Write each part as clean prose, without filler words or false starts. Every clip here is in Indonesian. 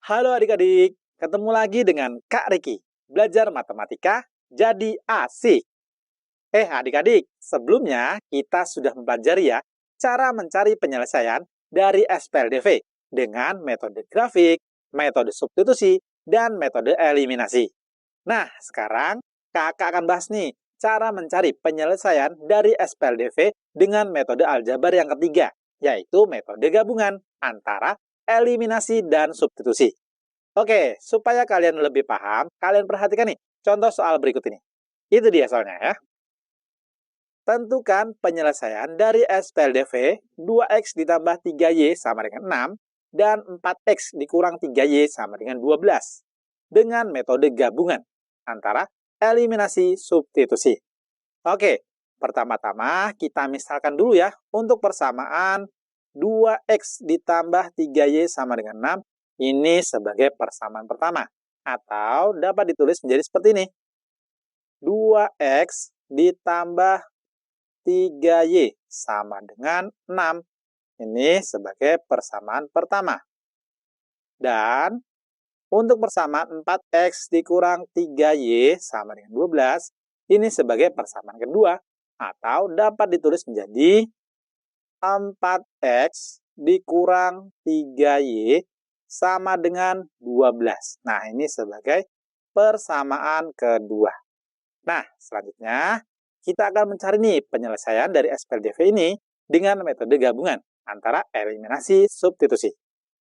Halo adik-adik, ketemu lagi dengan Kak Riki. Belajar matematika jadi asik. Adik-adik, sebelumnya kita sudah mempelajari ya cara mencari penyelesaian dari SPLDV dengan metode grafik, metode substitusi, dan metode eliminasi. Nah, sekarang kakak akan bahas nih cara mencari penyelesaian dari SPLDV dengan metode aljabar yang ketiga, yaitu metode gabungan antara eliminasi dan substitusi. Oke, supaya kalian lebih paham, kalian perhatikan nih contoh soal berikut ini. Itu dia soalnya ya. Tentukan penyelesaian dari SPLDV 2x ditambah 3y sama dengan 6 dan 4x dikurang 3y sama dengan 12 dengan metode gabungan antara eliminasi substitusi. Oke, pertama-tama kita misalkan dulu ya untuk persamaan 2x ditambah 3y sama dengan 6 ini sebagai persamaan pertama atau dapat ditulis menjadi seperti ini. 2x ditambah 3y sama dengan 6. Ini sebagai persamaan pertama. Dan untuk persamaan 4x dikurang 3y sama dengan 12, ini sebagai persamaan kedua. Atau dapat ditulis menjadi 4x dikurang 3y sama dengan 12. Nah, ini sebagai persamaan kedua. Nah, selanjutnya kita akan mencari nih penyelesaian dari SPLDV ini dengan metode gabungan antara eliminasi substitusi.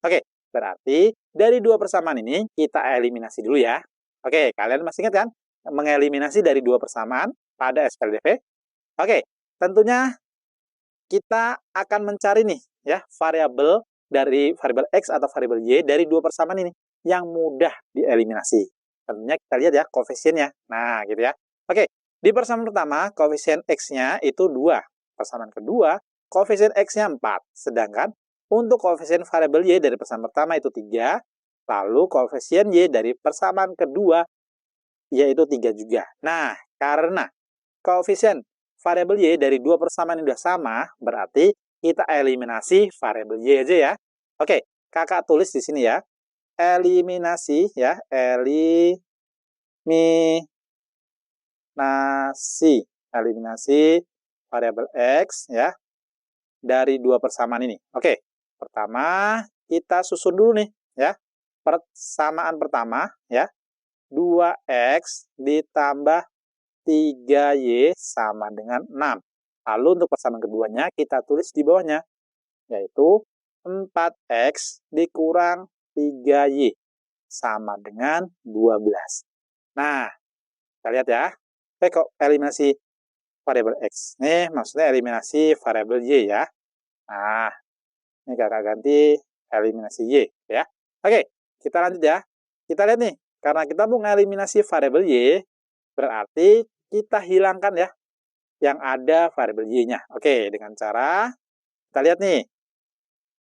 Oke, berarti dari dua persamaan ini kita eliminasi dulu ya. Oke, kalian masih ingat kan mengeliminasi dari dua persamaan pada SPLDV? Oke, tentunya kita akan mencari nih ya variabel dari variabel X atau variabel Y dari dua persamaan ini yang mudah dieliminasi. Tentunya kita lihat ya koefisiennya. Nah, gitu ya. Oke, di persamaan pertama, koefisien X-nya itu 2. Persamaan kedua, koefisien X-nya 4. Sedangkan untuk koefisien variabel Y dari persamaan pertama itu 3. Lalu koefisien Y dari persamaan kedua yaitu 3 juga. Nah, karena koefisien variabel Y dari dua persamaan ini sudah sama, berarti kita eliminasi variabel Y aja ya. Oke, kakak tulis di sini ya. Eliminasi ya, eliminasi variabel X ya dari dua persamaan ini. Oke, pertama kita susun dulu nih ya. Persamaan pertama ya, 2x ditambah 3y sama dengan 6. Lalu untuk persamaan keduanya kita tulis di bawahnya, yaitu 4x dikurang 3y sama dengan 12. Nah, kita lihat ya. Kok eliminasi variabel X? Nih, maksudnya eliminasi variabel Y ya. Nah, ini kakak ganti eliminasi Y ya. Oke, kita lanjut ya. Kita lihat nih, karena kita mau mengeliminasi variabel Y, berarti kita hilangkan ya yang ada variabel Y-nya. Oke, dengan cara kita lihat nih.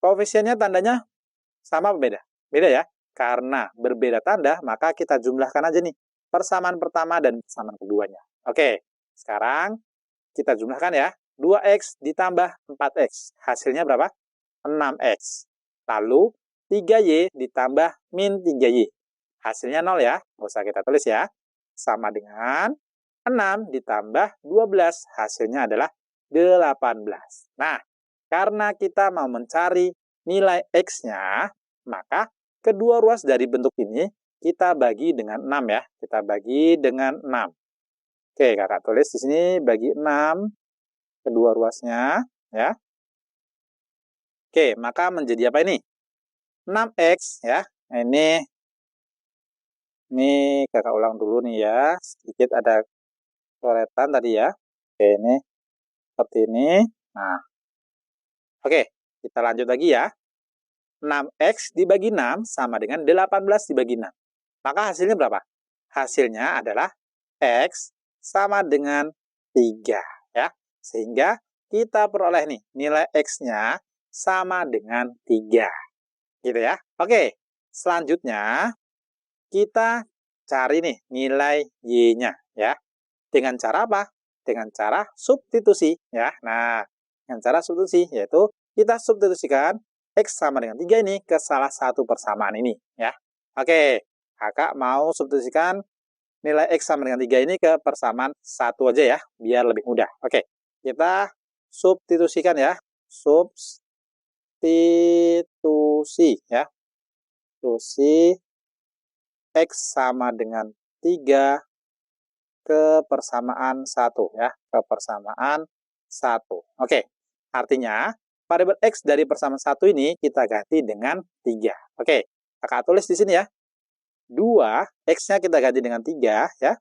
Koefisiennya tandanya sama apa beda? Beda ya. Karena berbeda tanda, maka kita jumlahkan aja nih persamaan pertama dan persamaan keduanya. Oke, sekarang kita jumlahkan ya. 2x ditambah 4x. Hasilnya berapa? 6x. Lalu 3y ditambah min 3y. Hasilnya 0 ya. Nggak usah kita tulis ya. Sama dengan 6 ditambah 12. Hasilnya adalah 18. Nah, karena kita mau mencari nilai X-nya, maka kedua ruas dari bentuk ini kita bagi dengan 6 ya. Kita bagi dengan 6. Oke, kakak tulis di sini bagi 6 kedua ruasnya ya. Oke, maka menjadi apa ini? 6x ya. Nah, ini kakak ulang dulu nih ya. Sedikit ada coretan tadi ya. Oke, ini seperti ini. Nah. Oke, kita lanjut lagi ya. 6x dibagi 6 sama dengan 18 dibagi 6. Maka hasilnya berapa? Hasilnya adalah X sama dengan 3 ya. Sehingga kita peroleh nih nilai X-nya sama dengan 3. Gitu ya. Oke, selanjutnya kita cari nih nilai Y-nya ya. Dengan cara apa? Dengan cara substitusi ya. Nah, dengan cara substitusi yaitu kita substitusikan X sama dengan 3 ini ke salah satu persamaan ini ya. Oke, kakak mau substitusikan nilai X sama dengan 3 ini ke persamaan 1 aja ya, biar lebih mudah. Oke, kita substitusikan ya. Substitusi ya. Substitusi X sama dengan 3 ke persamaan 1 ya, ke persamaan 1. Oke, artinya variabel X dari persamaan 1 ini kita ganti dengan 3. Oke, kakak tulis di sini ya. 2, X-nya kita ganti dengan 3 ya,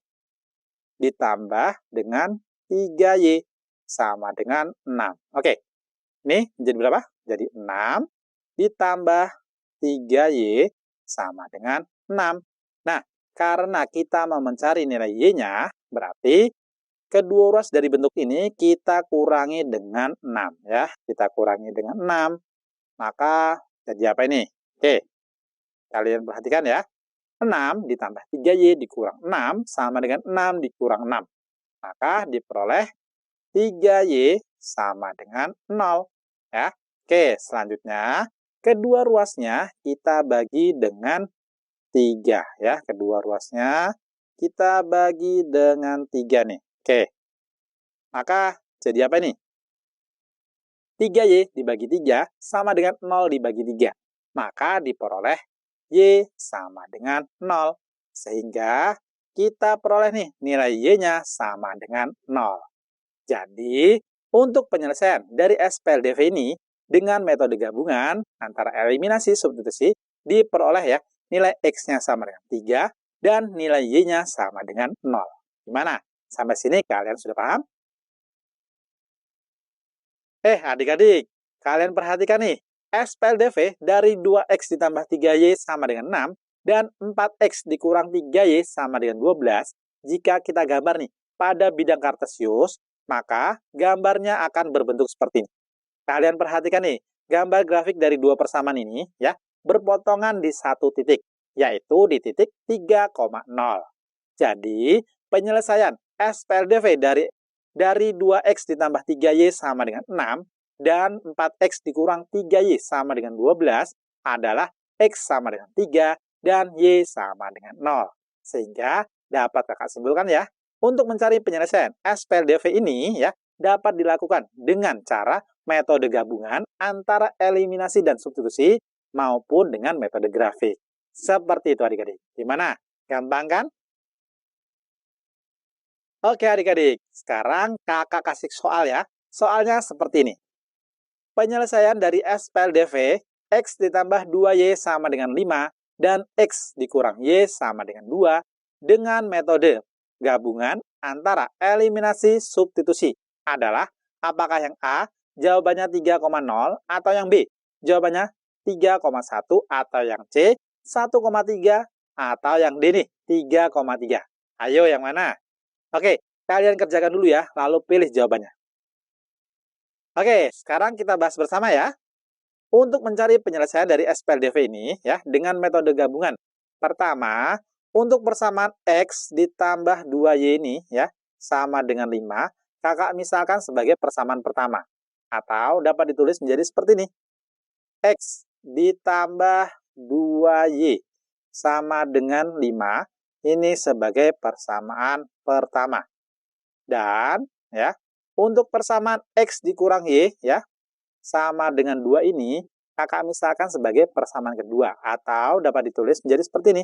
ditambah dengan 3Y sama dengan 6. Oke, ini jadi berapa? Jadi 6 ditambah 3Y sama dengan 6. Nah, karena kita mau mencari nilai Y-nya, berarti kedua ruas dari bentuk ini kita kurangi dengan 6 ya. Kita kurangi dengan 6. Maka jadi apa ini? Oke, kalian perhatikan ya. 6 ditambah 3Y dikurang 6 sama dengan 6 dikurang 6. Maka diperoleh 3Y sama dengan 0. Ya. Oke, selanjutnya kedua ruasnya kita bagi dengan 3 ya. Kedua ruasnya kita bagi dengan 3 nih. Oke. Maka jadi apa ini? 3Y dibagi 3 sama dengan 0 dibagi 3. Maka diperoleh Y sama dengan 0. Sehingga kita peroleh nih nilai Y-nya sama dengan 0. Jadi, untuk penyelesaian dari SPLDV ini dengan metode gabungan antara eliminasi substitusi diperoleh ya nilai X-nya sama dengan 3 dan nilai Y-nya sama dengan 0. Gimana? Sampai sini kalian sudah paham? Adik-adik, kalian perhatikan nih, SPLDV dari 2X ditambah 3Y sama dengan 6 dan 4X dikurang 3Y sama dengan 12. Jika kita gambar nih pada bidang kartesius, maka gambarnya akan berbentuk seperti ini. Kalian perhatikan nih, gambar grafik dari dua persamaan ini ya, berpotongan di satu titik, yaitu di titik 3,0. Jadi, penyelesaian SPLDV dari 2X ditambah 3Y sama dengan 6 dan 4X dikurang 3Y sama dengan 12 adalah X sama dengan 3 dan Y sama dengan 0. Sehingga dapat kakak simpulkan ya, untuk mencari penyelesaian SPLDV ini ya dapat dilakukan dengan cara metode gabungan antara eliminasi dan substitusi maupun dengan metode grafik. Seperti itu adik-adik. Gimana? Gampang kan? Oke adik-adik, sekarang kakak kasih soal ya. Soalnya seperti ini. Penyelesaian dari SPLDV, X ditambah 2Y sama dengan 5, dan X dikurang Y sama dengan 2, dengan metode gabungan antara eliminasi substitusi adalah apakah yang A, jawabannya 3,0, atau yang B, jawabannya 3,1, atau yang C, 1,3, atau yang D nih, 3,3. Ayo yang mana? Oke, kalian kerjakan dulu ya, lalu pilih jawabannya. Oke, sekarang kita bahas bersama ya. Untuk mencari penyelesaian dari SPLDV ini ya dengan metode gabungan. Pertama, untuk persamaan X ditambah 2Y ini ya sama dengan 5, kakak misalkan sebagai persamaan pertama. Atau dapat ditulis menjadi seperti ini. X ditambah 2Y sama dengan 5, ini sebagai persamaan pertama. Dan ya, untuk persamaan X dikurang Y ya, sama dengan 2 ini, kakak misalkan sebagai persamaan kedua. Atau dapat ditulis menjadi seperti ini.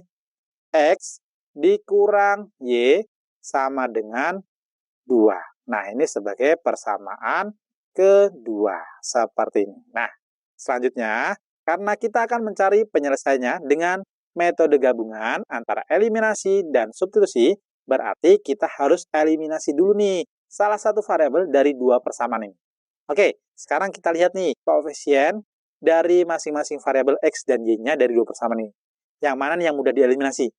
X dikurang Y sama dengan 2. Nah, ini sebagai persamaan kedua. Seperti ini. Nah, selanjutnya, karena kita akan mencari penyelesaiannya dengan metode gabungan antara eliminasi dan substitusi, berarti kita harus eliminasi dulu nih salah satu variabel dari dua persamaan ini. Oke, sekarang kita lihat nih koefisien dari masing-masing variabel X dan Y-nya dari dua persamaan ini. Yang mana nih yang mudah dieliminasi?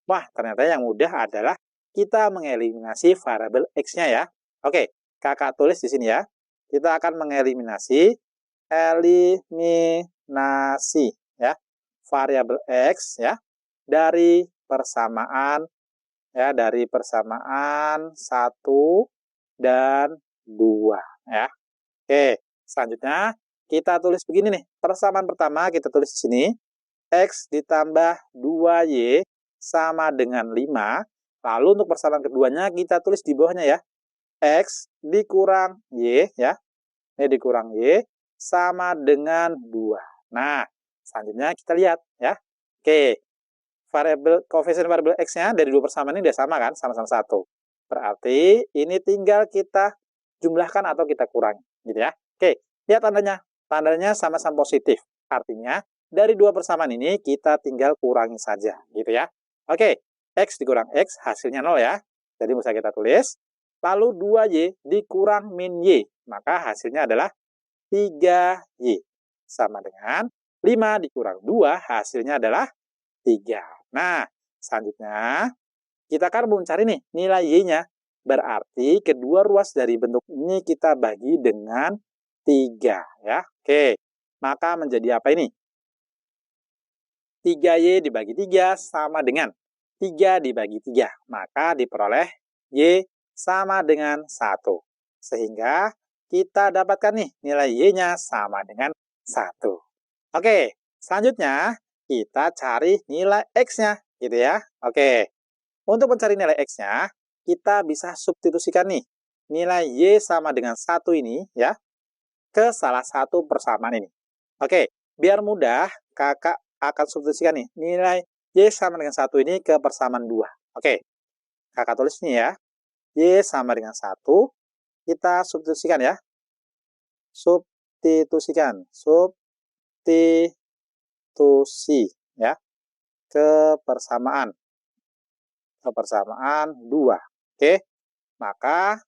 Wah, ternyata yang mudah adalah kita mengeliminasi variabel X-nya ya. Oke, kakak tulis di sini ya. Kita akan mengeliminasi ya variabel X ya dari persamaan 1 dan 2 ya. Oke, selanjutnya kita tulis begini nih. Persamaan pertama kita tulis di sini. X ditambah 2Y sama dengan 5. Lalu untuk persamaan keduanya kita tulis di bawahnya ya. X dikurang Y ya. Ini dikurang Y sama dengan 2. Nah, selanjutnya kita lihat ya. Oke, koefisien variabel X-nya dari dua persamaan ini udah sama kan? Sama-sama 1. Berarti ini tinggal kita jumlahkan atau kita kurangi. Gitu ya. Oke, lihat tandanya. Tandanya sama-sama positif. Artinya, dari dua persamaan ini kita tinggal kurangi saja. Gitu ya. Oke, X dikurang X hasilnya 0 ya. Jadi bisa kita tulis. Lalu 2Y dikurang min Y. Maka hasilnya adalah 3Y. Sama dengan 5 dikurang 2 hasilnya adalah 3. Nah, selanjutnya kita kan mau mencari nih nilai Y-nya. Berarti kedua ruas dari bentuk ini kita bagi dengan 3 ya. Oke, maka menjadi apa ini? 3Y dibagi 3 sama dengan 3 dibagi 3. Maka diperoleh Y sama dengan 1. Sehingga kita dapatkan nih nilai Y-nya sama dengan 1. Oke, selanjutnya kita cari nilai X-nya gitu ya. Oke, untuk mencari nilai X-nya kita bisa substitusikan nih nilai Y sama dengan 1 ini ya ke salah satu persamaan ini. Oke, biar mudah kakak akan substitusikan nih nilai Y sama dengan 1 ini ke persamaan 2. Oke, kakak tulis nih ya. Y sama dengan 1, kita substitusikan ya. Substitusi ya ke persamaan 2. Oke, maka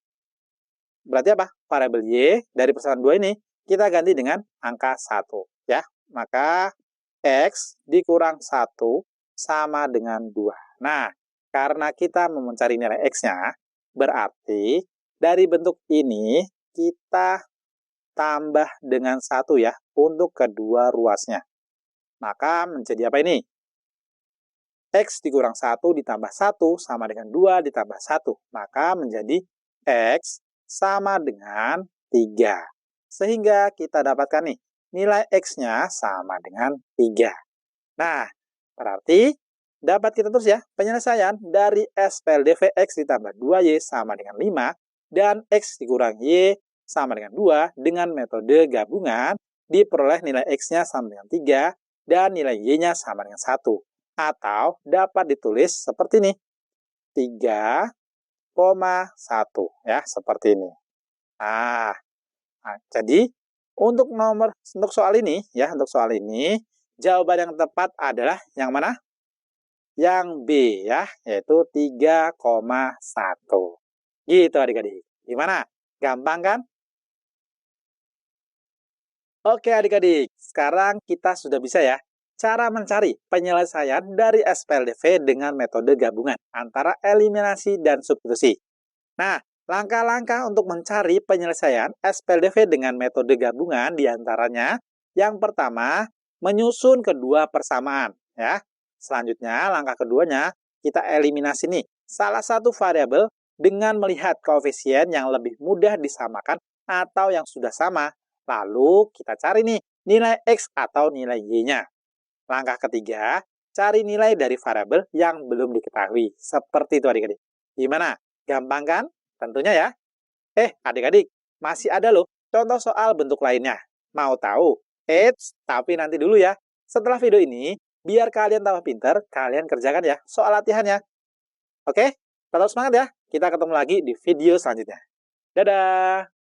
berarti apa? Variabel Y dari persamaan 2 ini kita ganti dengan angka 1 ya. Maka X dikurang 1 sama dengan 2. Nah, karena kita mau mencari nilai X-nya, berarti dari bentuk ini kita tambah dengan 1 ya untuk kedua ruasnya. Maka menjadi apa ini? X dikurang 1 ditambah 1 sama dengan 2 ditambah 1. Maka menjadi X sama dengan 3. Sehingga kita dapatkan nih, nilai X-nya sama dengan 3. Nah, berarti dapat kita terus ya, penyelesaian dari SPLDV X ditambah 2Y sama dengan 5 dan X dikurang Y sama dengan 2 dengan metode gabungan diperoleh nilai X-nya sama dengan 3 dan nilai Y-nya sama dengan 1. Atau dapat ditulis seperti ini, 3,1 ya, seperti ini. Nah, jadi untuk soal ini ya, untuk soal ini jawaban yang tepat adalah yang mana? Yang B ya, yaitu 3,1. Gitu adik-adik. Gimana? Gampang kan? Oke adik-adik, sekarang kita sudah bisa ya cara mencari penyelesaian dari SPLDV dengan metode gabungan antara eliminasi dan substitusi. Nah, langkah-langkah untuk mencari penyelesaian SPLDV dengan metode gabungan diantaranya yang pertama, menyusun kedua persamaan. Ya. Selanjutnya, langkah keduanya, kita eliminasi nih salah satu variabel dengan melihat koefisien yang lebih mudah disamakan atau yang sudah sama. Lalu kita cari nih nilai X atau nilai Y-nya. Langkah ketiga, cari nilai dari variabel yang belum diketahui. Seperti itu adik-adik. Gimana? Gampang kan? Tentunya ya. Adik-adik, masih ada loh contoh soal bentuk lainnya. Mau tahu? Tapi nanti dulu ya. Setelah video ini, biar kalian tambah pinter, kalian kerjakan ya soal latihannya. Oke? Tetap semangat ya. Kita ketemu lagi di video selanjutnya. Dadah!